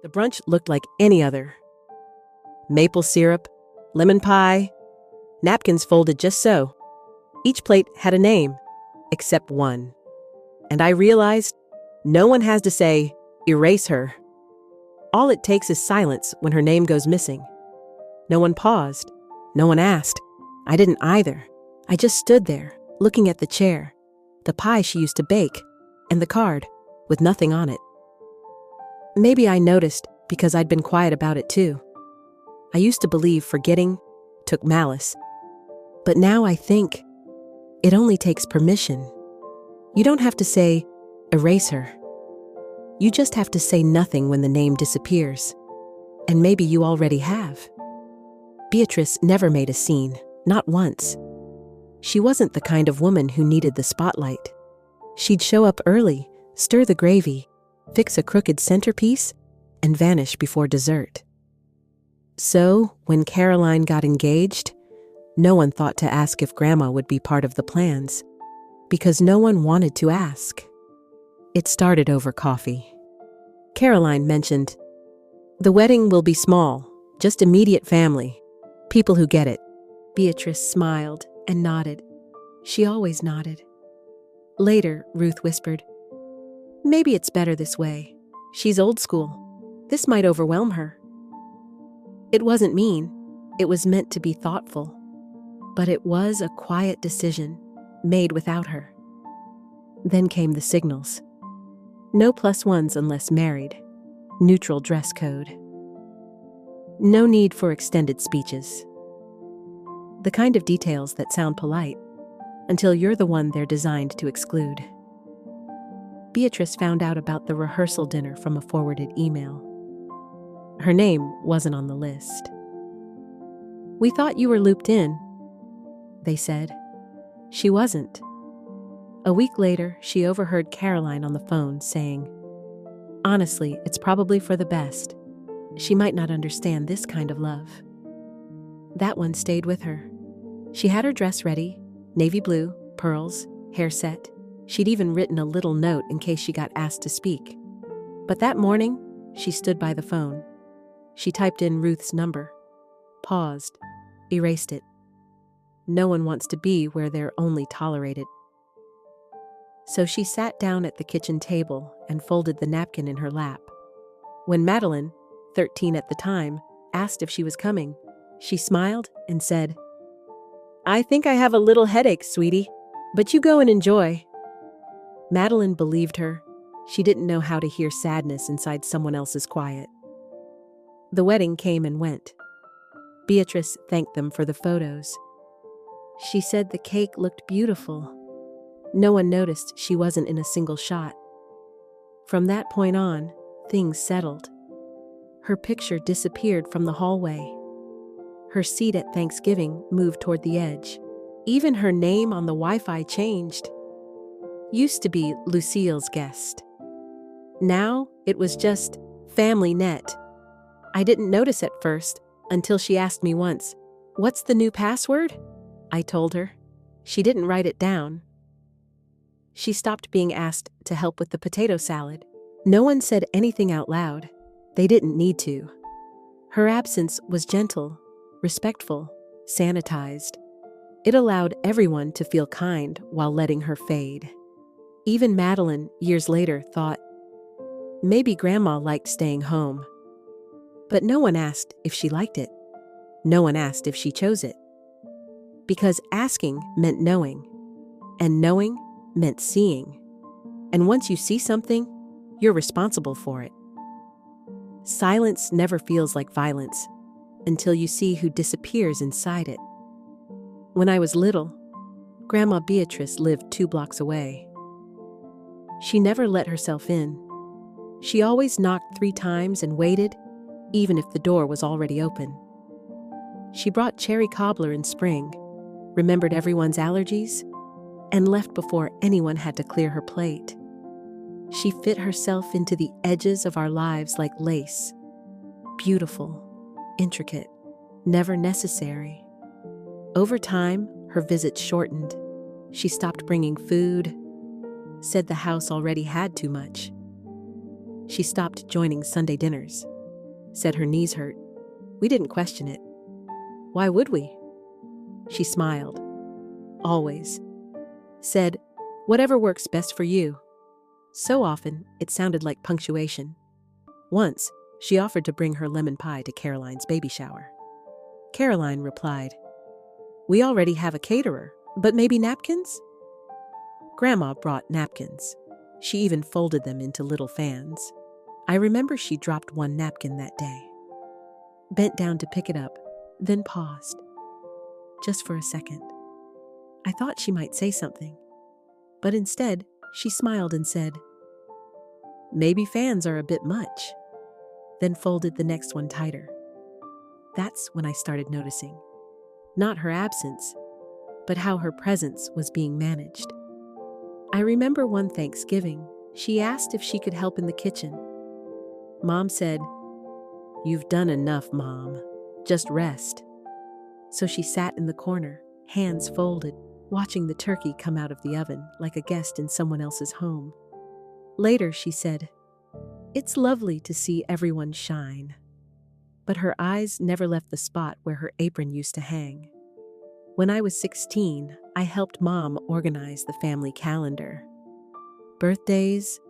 The brunch looked like any other. Maple syrup, lemon pie, napkins folded just so. Each plate had a name, except one. And I realized no one has to say, "Erase her." All it takes is silence when her name goes missing. No one paused. No one asked. I didn't either. I just stood there, looking at the chair, the pie she used to bake, and the card, with nothing on it. Maybe I noticed because I'd been quiet about it too. I used to believe forgetting took malice. But now I think it only takes permission. You don't have to say, "Erase her." You just have to say nothing when the name disappears. And maybe you already have. Beatrice never made a scene, not once. She wasn't the kind of woman who needed the spotlight. She'd show up early, stir the gravy, fix a crooked centerpiece, and vanish before dessert. So, when Caroline got engaged, no one thought to ask if Grandma would be part of the plans, because no one wanted to ask. It started over coffee. Caroline mentioned, "The wedding will be small, just immediate family, people who get it." Beatrice smiled and nodded. She always nodded. Later, Ruth whispered, "Maybe it's better this way. She's old school. This might overwhelm her." It wasn't mean. It was meant to be thoughtful. But it was a quiet decision, made without her. Then came the signals. No +1s unless married. Neutral dress code. No need for extended speeches. The kind of details that sound polite, until you're the one they're designed to exclude. Beatrice found out about the rehearsal dinner from a forwarded email. Her name wasn't on the list. "We thought you were looped in," they said. She wasn't. A week later, she overheard Caroline on the phone saying, "Honestly, it's probably for the best. She might not understand this kind of love." That one stayed with her. She had her dress ready, navy blue, pearls, hair set. She'd even written a little note in case she got asked to speak. But that morning, she stood by the phone. She typed in Ruth's number, paused, erased it. No one wants to be where they're only tolerated. So she sat down at the kitchen table and folded the napkin in her lap. When Madeline, 13 at the time, asked if she was coming, she smiled and said, "I think I have a little headache, sweetie, but you go and enjoy." Madeline believed her. She didn't know how to hear sadness inside someone else's quiet. The wedding came and went. Beatrice thanked them for the photos. She said the cake looked beautiful. No one noticed she wasn't in a single shot. From that point on, things settled. Her picture disappeared from the hallway. Her seat at Thanksgiving moved toward the edge. Even her name on the Wi-Fi changed. Used to be Lucille's guest. Now it was just Family Net. I didn't notice at first until she asked me once, "What's the new password?" I told her. She didn't write it down. She stopped being asked to help with the potato salad. No one said anything out loud. They didn't need to. Her absence was gentle, respectful, sanitized. It allowed everyone to feel kind while letting her fade. Even Madeline, years later, thought, maybe Grandma liked staying home. But no one asked if she liked it. No one asked if she chose it. Because asking meant knowing, and knowing meant seeing. And once you see something, you're responsible for it. Silence never feels like violence until you see who disappears inside it. When I was little, Grandma Beatrice lived 2 blocks away. She never let herself in. She always knocked 3 times and waited, even if the door was already open. She brought cherry cobbler in spring, remembered everyone's allergies, and left before anyone had to clear her plate. She fit herself into the edges of our lives like lace. Beautiful, intricate, never necessary. Over time, her visits shortened. She stopped bringing food, said the house already had too much. She stopped joining Sunday dinners. said her knees hurt. We didn't question it. Why would we? She smiled. Always. Said, whatever works best for you. So often, it sounded like punctuation. Once, she offered to bring her lemon pie to Caroline's baby shower. Caroline replied, we already have a caterer, but maybe napkins? Grandma brought napkins. She even folded them into little fans. I remember she dropped one napkin that day. Bent down to pick it up, then paused. Just for a second. I thought she might say something, but instead, she smiled and said, maybe fans are a bit much, then folded the next one tighter. That's when I started noticing. Not her absence, but how her presence was being managed. I remember one Thanksgiving, she asked if she could help in the kitchen. Mom said, you've done enough, Mom. Just rest. So she sat in the corner, hands folded, watching the turkey come out of the oven like a guest in someone else's home. Later, she said, it's lovely to see everyone shine. But her eyes never left the spot where her apron used to hang. When I was 16, I helped Mom organize the family calendar. Birthdays,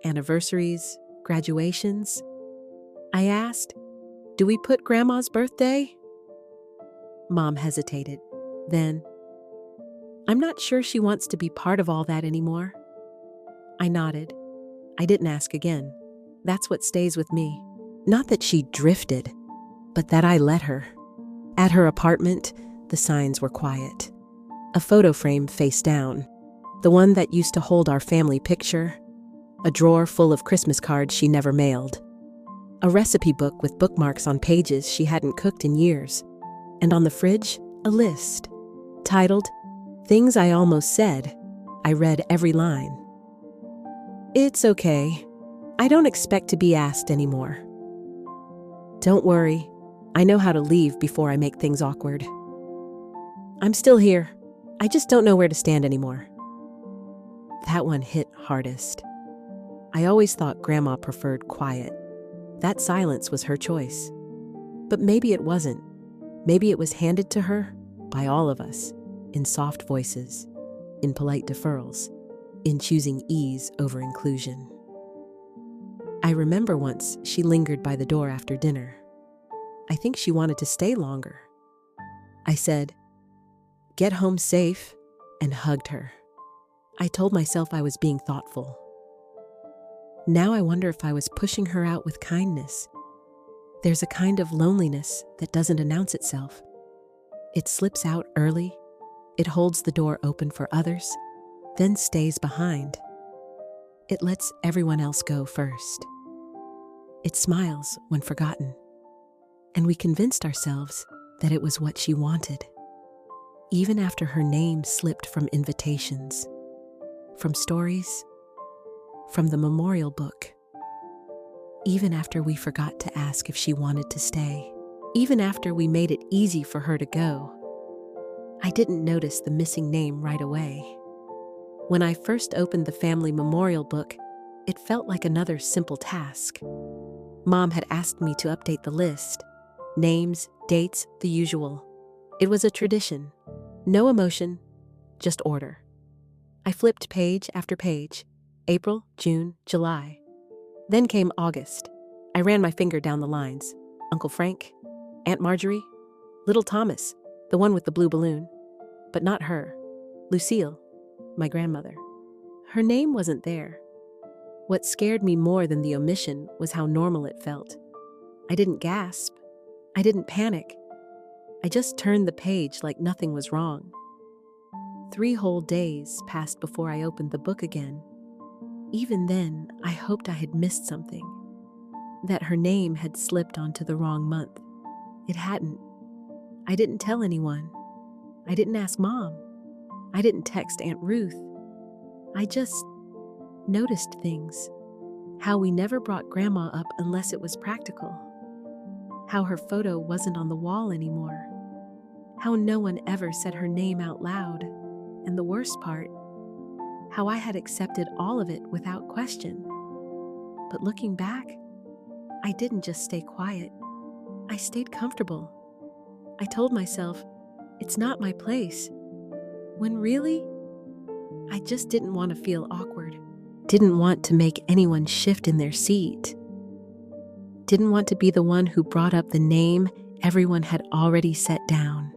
anniversaries, graduations. I asked, do we put Grandma's birthday? Mom hesitated. Then, I'm not sure she wants to be part of all that anymore. I nodded. I didn't ask again. That's what stays with me. Not that she drifted, but that I let her. At her apartment, the signs were quiet. A photo frame face down, the one that used to hold our family picture, a drawer full of Christmas cards she never mailed, a recipe book with bookmarks on pages she hadn't cooked in years, and on the fridge, a list, titled, Things I Almost Said. I read every line. It's okay. I don't expect to be asked anymore. Don't worry. I know how to leave before I make things awkward. I'm still here. I just don't know where to stand anymore. That one hit hardest. I always thought Grandma preferred quiet. That silence was her choice. But maybe it wasn't. Maybe it was handed to her by all of us, in soft voices, in polite deferrals, in choosing ease over inclusion. I remember once she lingered by the door after dinner. I think she wanted to stay longer. I said, get home safe, and hugged her. I told myself I was being thoughtful. Now I wonder if I was pushing her out with kindness. There's a kind of loneliness that doesn't announce itself. It slips out early, it holds the door open for others, then stays behind. It lets everyone else go first. It smiles when forgotten. And we convinced ourselves that it was what she wanted. Even after her name slipped from invitations, from stories, from the memorial book. Even after we forgot to ask if she wanted to stay. Even after we made it easy for her to go. I didn't notice the missing name right away. When I first opened the family memorial book, it felt like another simple task. Mom had asked me to update the list. Names, dates, the usual. It was a tradition. No emotion, just order. I flipped page after page. April, June, July. Then came August. I ran my finger down the lines. Uncle Frank, Aunt Marjorie, Little Thomas, the one with the blue balloon. But not her. Lucille, my grandmother. Her name wasn't there. What scared me more than the omission was how normal it felt. I didn't gasp. I didn't panic. I just turned the page like nothing was wrong. 3 whole days passed before I opened the book again. Even then, I hoped I had missed something. That her name had slipped onto the wrong month. It hadn't. I didn't tell anyone. I didn't ask Mom. I didn't text Aunt Ruth. I just noticed things. How we never brought Grandma up unless it was practical. How her photo wasn't on the wall anymore. How no one ever said her name out loud. And the worst part, how I had accepted all of it without question. But looking back, I didn't just stay quiet. I stayed comfortable. I told myself, it's not my place. When really, I just didn't want to feel awkward. Didn't want to make anyone shift in their seat. Didn't want to be the one who brought up the name everyone had already set down.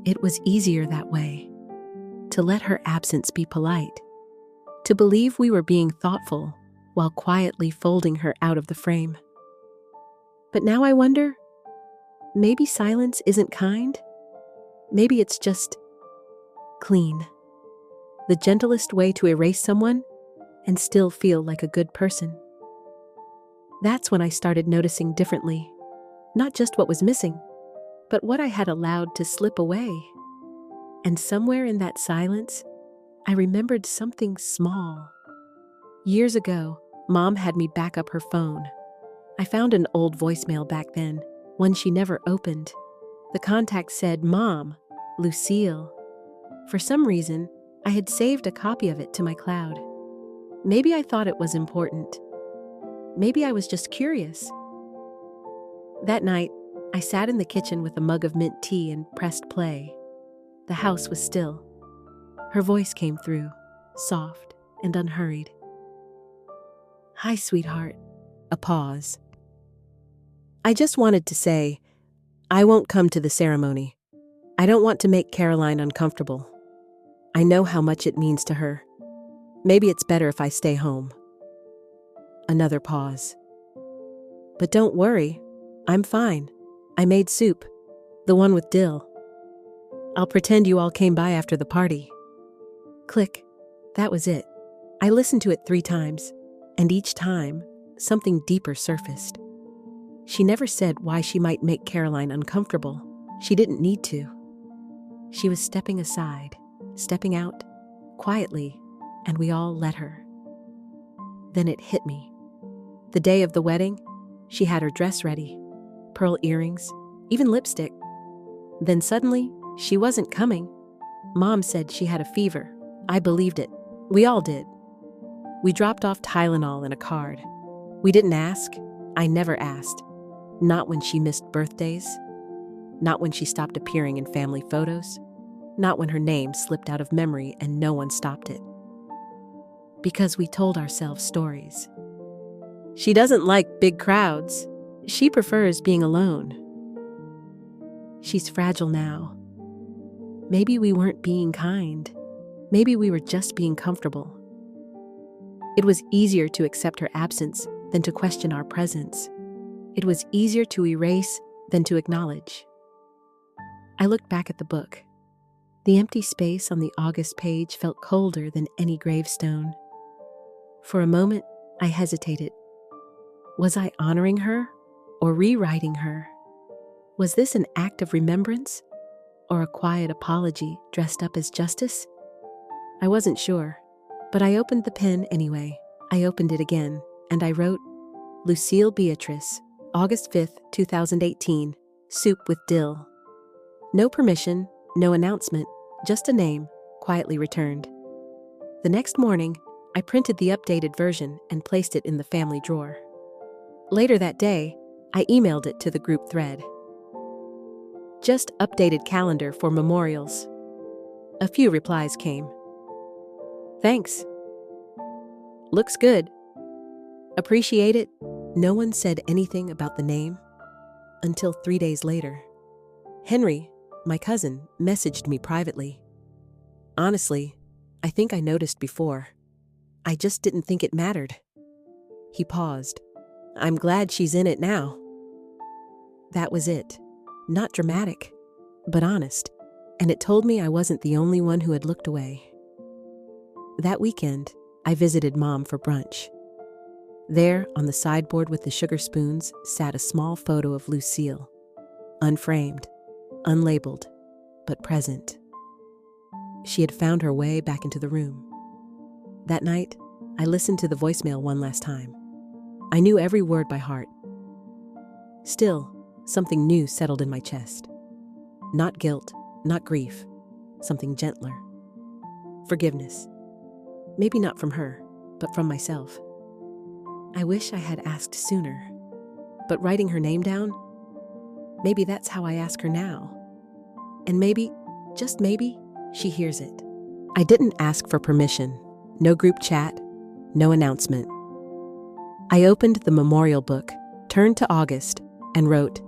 It was easier that way, to let her absence be polite, to believe we were being thoughtful while quietly folding her out of the frame. But now I wonder, maybe silence isn't kind? Maybe it's just clean. The gentlest way to erase someone and still feel like a good person. That's when I started noticing differently, not just what was missing, but what I had allowed to slip away. And somewhere in that silence, I remembered something small. Years ago, Mom had me back up her phone. I found an old voicemail back then, one she never opened. The contact said, "Mom, Lucille." For some reason, I had saved a copy of it to my cloud. Maybe I thought it was important. Maybe I was just curious. That night, I sat in the kitchen with a mug of mint tea and pressed play. The house was still. Her voice came through, soft and unhurried. "Hi, sweetheart." A pause. "I just wanted to say, I won't come to the ceremony. I don't want to make Caroline uncomfortable. I know how much it means to her. Maybe it's better if I stay home." Another pause. "But don't worry, I'm fine. I made soup, the one with dill. I'll pretend you all came by after the party." Click. That was it. I listened to it 3 times, and each time, something deeper surfaced. She never said why she might make Caroline uncomfortable. She didn't need to. She was stepping aside, stepping out, quietly, and we all let her. Then it hit me. The day of the wedding, she had her dress ready, pearl earrings, even lipstick. Then suddenly, she wasn't coming. Mom said she had a fever. I believed it. We all did. We dropped off Tylenol and a card. We didn't ask. I never asked. Not when she missed birthdays. Not when she stopped appearing in family photos. Not when her name slipped out of memory and no one stopped it. Because we told ourselves stories. She doesn't like big crowds. She prefers being alone. She's fragile now. Maybe we weren't being kind. Maybe we were just being comfortable. It was easier to accept her absence than to question our presence. It was easier to erase than to acknowledge. I looked back at the book. The empty space on the August page felt colder than any gravestone. For a moment, I hesitated. Was I honoring her or rewriting her? Was this an act of remembrance or a quiet apology dressed up as justice? I wasn't sure, but I opened the pen anyway. I opened it again, and I wrote, "Lucille Beatrice, August 5th, 2018, soup with dill." No permission, no announcement, just a name, quietly returned. The next morning, I printed the updated version and placed it in the family drawer. Later that day, I emailed it to the group thread. Just updated calendar for memorials. A few replies came. Thanks. Looks good. Appreciate it. No one said anything about the name until 3 days later. Henry, my cousin, messaged me privately. Honestly, I think I noticed before. I just didn't think it mattered. He paused. I'm glad she's in it now. That was it. Not dramatic, but honest. And it told me I wasn't the only one who had looked away. That weekend, I visited Mom for brunch. There, on the sideboard with the sugar spoons, sat a small photo of Lucille. Unframed, unlabeled, but present. She had found her way back into the room. That night, I listened to the voicemail one last time. I knew every word by heart. Still, something new settled in my chest. Not guilt, not grief, something gentler. Forgiveness. Maybe not from her, but from myself. I wish I had asked sooner. But writing her name down? Maybe that's how I ask her now. And maybe, just maybe, she hears it. I didn't ask for permission. No group chat, no announcement. I opened the memorial book, turned to August, and wrote,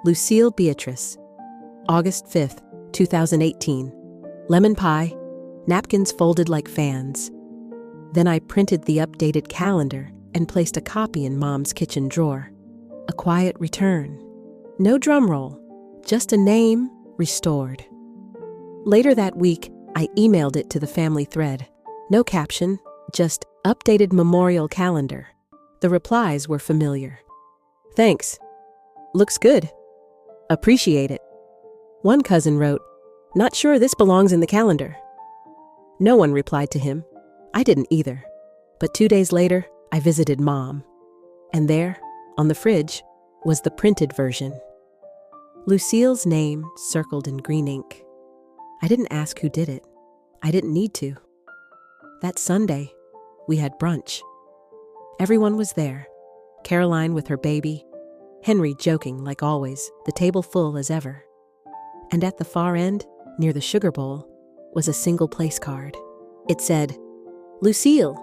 Lucille Beatrice, August 5th, 2018. Lemon pie, napkins folded like fans. Then I printed the updated calendar and placed a copy in Mom's kitchen drawer. A quiet return. No drum roll, just a name restored. Later that week, I emailed it to the family thread. No caption, just updated memorial calendar. The replies were familiar. Thanks. Looks good. Appreciate it. One cousin wrote, not sure this belongs in the calendar. No one replied to him. I didn't either. But 2 days later, I visited Mom. And there, on the fridge, was the printed version. Lucille's name circled in green ink. I didn't ask who did it. I didn't need to. That Sunday, we had brunch. Everyone was there. Caroline with her baby, Henry joking like always, the table full as ever. And at the far end, near the sugar bowl, was a single place card. It said, Lucille.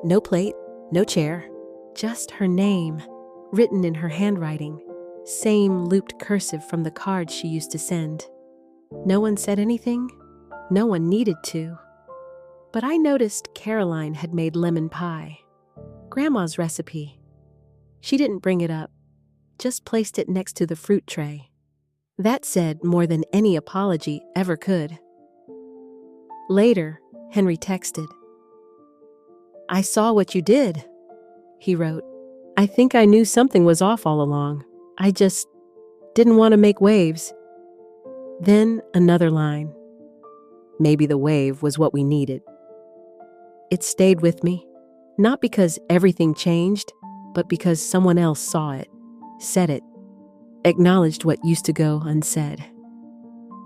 No plate, no chair, just her name, written in her handwriting. Same looped cursive from the cards she used to send. No one said anything. No one needed to. But I noticed Caroline had made lemon pie. Grandma's recipe. She didn't bring it up, just placed it next to the fruit tray. That said more than any apology ever could. Later, Henry texted. I saw what you did, he wrote. I think I knew something was off all along. I just didn't want to make waves. Then another line. Maybe the wave was what we needed. It stayed with me, not because everything changed, but because someone else saw it, said it, acknowledged what used to go unsaid.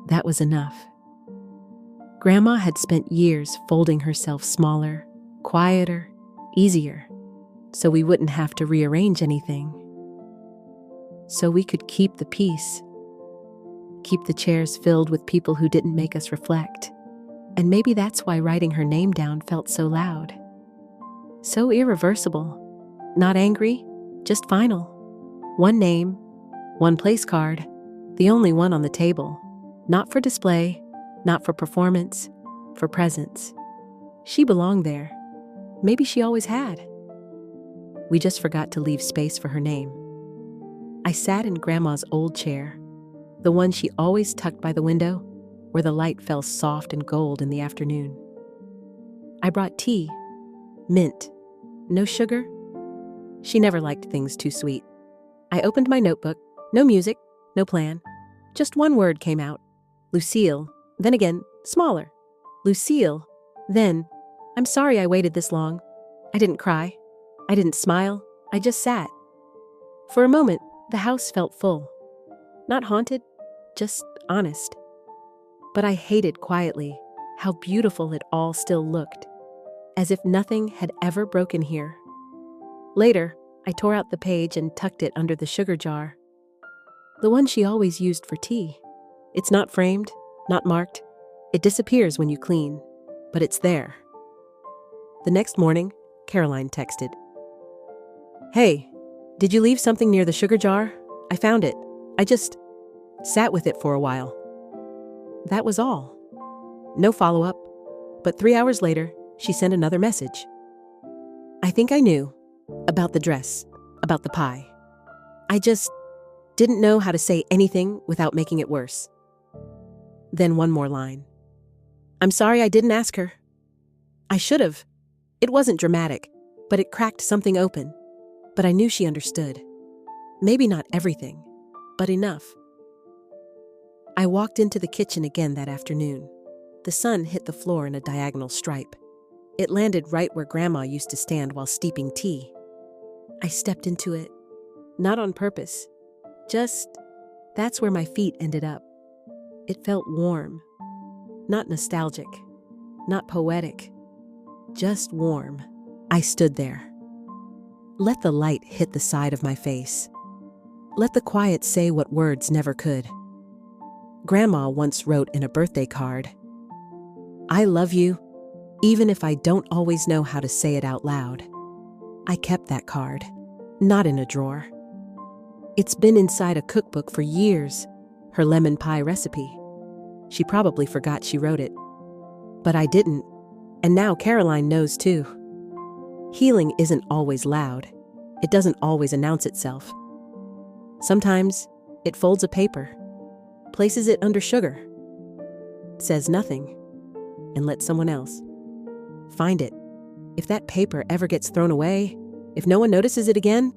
That was enough. Grandma had spent years folding herself smaller, quieter, easier, so we wouldn't have to rearrange anything. So we could keep the peace, keep the chairs filled with people who didn't make us reflect. And maybe that's why writing her name down felt so loud. So irreversible. Not angry, just final. One name, one place card, the only one on the table. Not for display, not for performance, for presence. She belonged there. Maybe she always had. We just forgot to leave space for her name. I sat in Grandma's old chair, the one she always tucked by the window, where the light fell soft and gold in the afternoon. I brought tea, mint, no sugar. She never liked things too sweet. I opened my notebook, no music, no plan. Just one word came out, Lucille, then again, smaller, Lucille, then, I'm sorry I waited this long. I didn't cry. I didn't smile. I just sat. For a moment, the house felt full. Not haunted, just honest. But I hated quietly how beautiful it all still looked, as if nothing had ever broken here. Later, I tore out the page and tucked it under the sugar jar. The one she always used for tea. It's not framed, not marked. It disappears when you clean, but it's there. The next morning, Caroline texted. Hey, did you leave something near the sugar jar? I found it. I just sat with it for a while. That was all. No follow-up. But 3 hours later, she sent another message. I think I knew. About the dress. About the pie. I just didn't know how to say anything without making it worse. Then one more line. I'm sorry I didn't ask her. I should have. It wasn't dramatic, but it cracked something open. But I knew she understood. Maybe not everything, but enough. I walked into the kitchen again that afternoon. The sun hit the floor in a diagonal stripe. It landed right where Grandma used to stand while steeping tea. I stepped into it, not on purpose. Just, that's where my feet ended up. It felt warm, not nostalgic, not poetic, just warm. I stood there. Let the light hit the side of my face. Let the quiet say what words never could. Grandma once wrote in a birthday card, "I love you, even if I don't always know how to say it out loud." I kept that card, not in a drawer. It's been inside a cookbook for years, her lemon pie recipe. She probably forgot she wrote it. But I didn't, and now Caroline knows too. Healing isn't always loud. It doesn't always announce itself. Sometimes it folds a paper, places it under sugar, says nothing, and lets someone else find it. If that paper ever gets thrown away, if no one notices it again,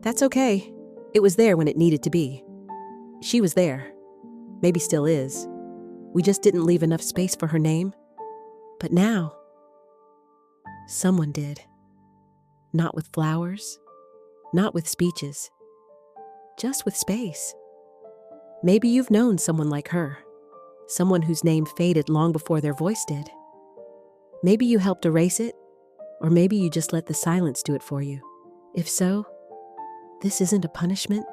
that's okay. It was there when it needed to be. She was there. Maybe still is. We just didn't leave enough space for her name. But now, someone did. Not with flowers, not with speeches, just with space. Maybe you've known someone like her, someone whose name faded long before their voice did. Maybe you helped erase it, or maybe you just let the silence do it for you. If so, this isn't a punishment,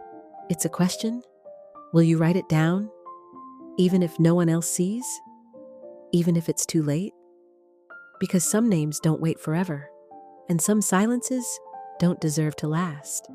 it's a question. Will you write it down, even if no one else sees? Even if it's too late? Because some names don't wait forever, and some silences don't deserve to last.